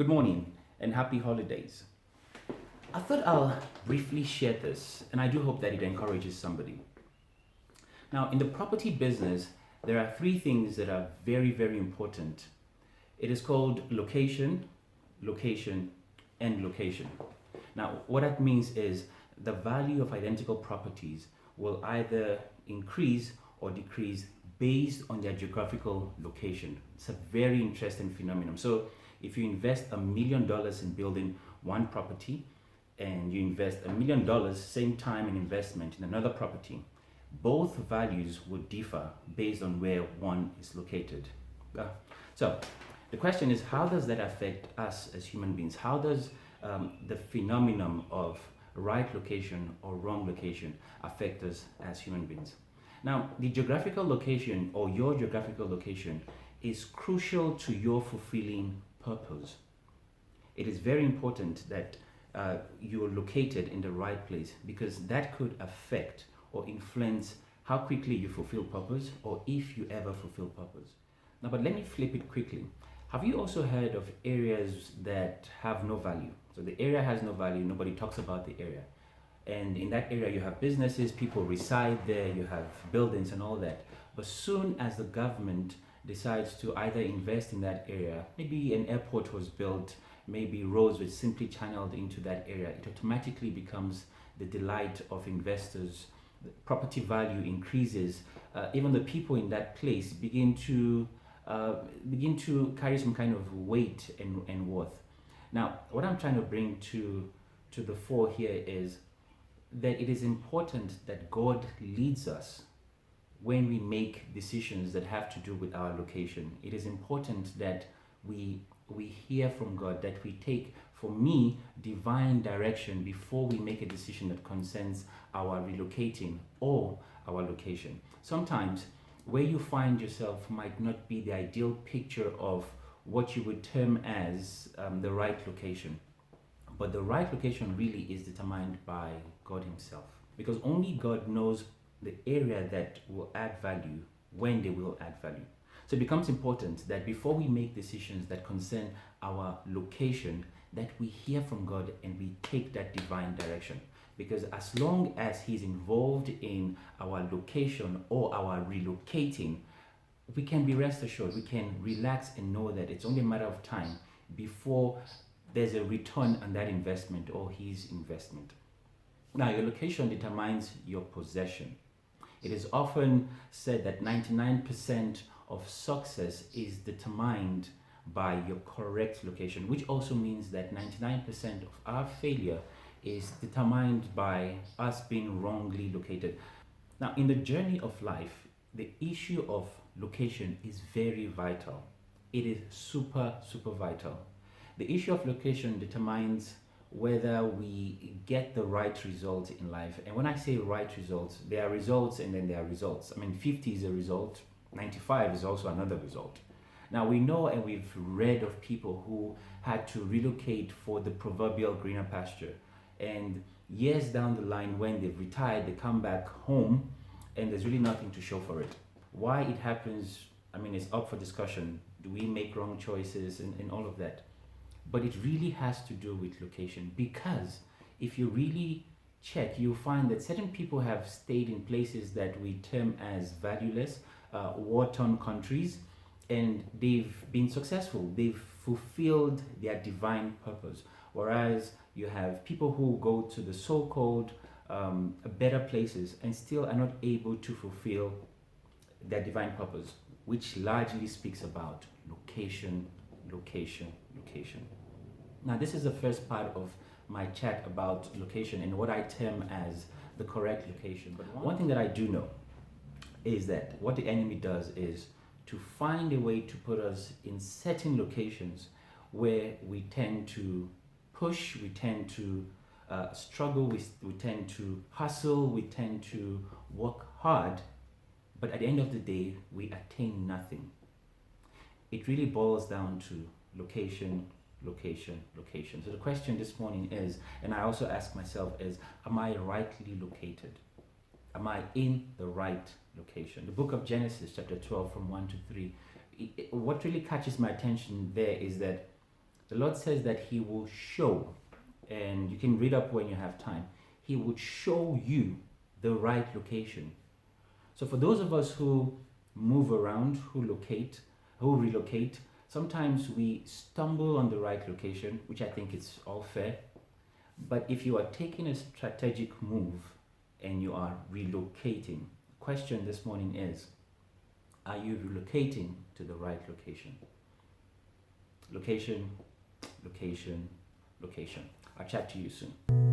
Good morning and happy holidays. I thought I'll briefly share this, and I do hope that it encourages somebody. Now, in the property business, there are three things that are very, very important. It is called location, location, and location. Now, what that means is the value of identical properties will either increase or decrease based on their geographical location. It's a very interesting phenomenon. So, if you invest $1 million in building one property and you invest $1 million same time in investment in another property, both values would differ based on where one is located. So the question is, how does that affect us as human beings? How does the phenomenon of right location or wrong location affect us as human beings? Now, the geographical location or your geographical location is crucial to your fulfilling purpose. It is very important that you're located in the right place, because that could affect or influence how quickly you fulfill purpose, or if you ever fulfill purpose. Now, but let me flip it quickly. Have you also heard of areas that have no value? So the area has no value, nobody talks about the area. And in that area, you have businesses, people reside there, you have buildings and all that. But soon as the government decides to either invest in that area, maybe an airport was built, maybe roads were simply channeled into that area, it automatically becomes the delight of investors. The property value increases. Even the people in that place begin to carry some kind of weight and worth. Now, what I'm trying to bring to the fore here is that it is important that God leads us when we make decisions that have to do with our location. It is important that we hear from God, that we take, for me, divine direction before we make a decision that concerns our relocating or our location. Sometimes where you find yourself might not be the ideal picture of what you would term as the right location. But the right location really is determined by God Himself, because only God knows the area that will add value when they will add value. So it becomes important that before we make decisions that concern our location, that we hear from God and we take that divine direction. Because as long as He's involved in our location or our relocating, we can be rest assured, we can relax and know that it's only a matter of time before there's a return on that investment or His investment. Now, your location determines your possession. It is often said that 99% of success is determined by your correct location, which also means that 99% of our failure is determined by us being wrongly located. Now, in the journey of life, the issue of location is very vital. It is super, super vital. The issue of location determines whether we get the right results in life. And when I say right results, there are results and then there are results. I mean, 50 is a result, 95 is also another result. Now, we know and we've read of people who had to relocate for the proverbial greener pasture. And years down the line, when they've retired, they come back home and there's really nothing to show for it. Why it happens, I mean, it's up for discussion. Do we make wrong choices and all of that? But it really has to do with location, because if you really check, you'll find that certain people have stayed in places that we term as valueless, war-torn countries, and they've been successful. They've fulfilled their divine purpose. Whereas you have people who go to the so-called better places and still are not able to fulfill their divine purpose, which largely speaks about location, location, location. Now, this is the first part of my chat about location and what I term as the correct location. But one thing that I do know is that what the enemy does is to find a way to put us in certain locations where we tend to push, we tend to struggle, we tend to hustle, we tend to work hard, but at the end of the day, we attain nothing. It really boils down to location, location, location. So the question this morning is, and I also ask myself is, am I rightly located? Am I in the right location? The book of Genesis, chapter 12, from 1 to 3, what really catches my attention there is that The Lord says that He will show, and you can read up when you have time, He would show you the right location. So for those of us who move around, who relocate, sometimes we stumble on the right location, which I think is all fair. But if you are taking a strategic move and you are relocating, the question this morning is, are you relocating to the right location? Location, location, location. I'll chat to you soon.